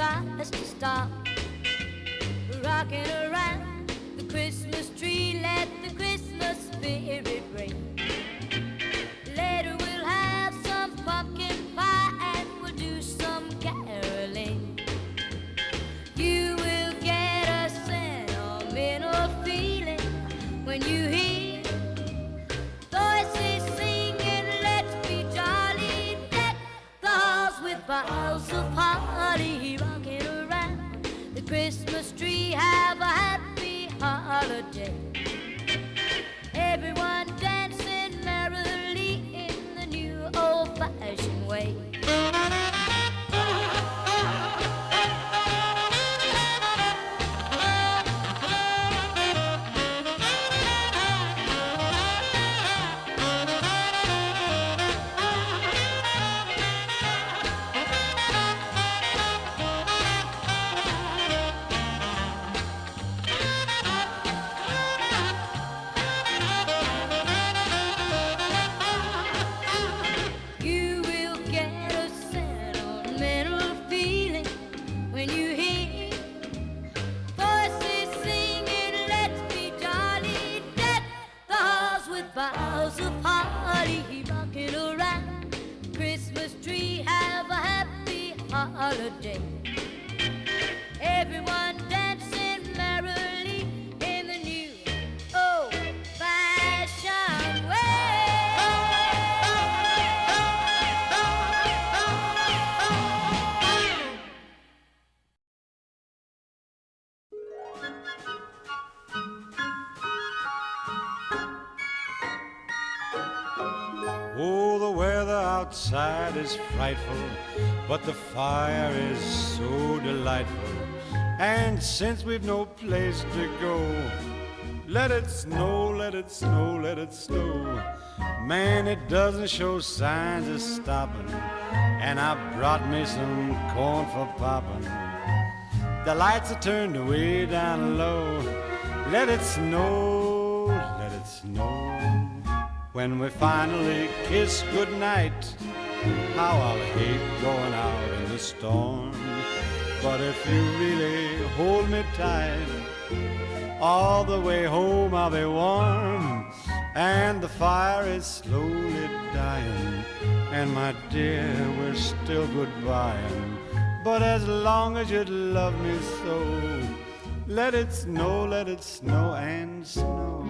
tries to stop rocking around the Christmas tree. Let the Christmas spirit ring. Later we'll have some pumpkin pie and we'll do some caroling. You will get a sentimental feeling when you hear voices singing, let's be jolly. Deck the halls with boughs of holly, rocking around the Christmas tree. Have a happy holiday. Everyone dancing merrily in the new old-fashioned way. Boughs of holly, rocking around the Christmas tree. Have a happy holiday. Everyone dancing merrily in the new old-fashioned way. Oh, the weather outside is frightful, but the fire is so delightful. And since we've no place to go, let it snow, let it snow, let it snow. Man, it doesn't show signs of stopping, and I brought me some corn for popping. The lights are turned way down low. Let it snow, let it snow. When we finally kiss goodnight, how I'll hate going out in the storm. But if you really hold me tight, all the way home I'll be warm. And the fire is slowly dying, and my dear, we're still goodbying. But as long as you love me so, let it snow and snow.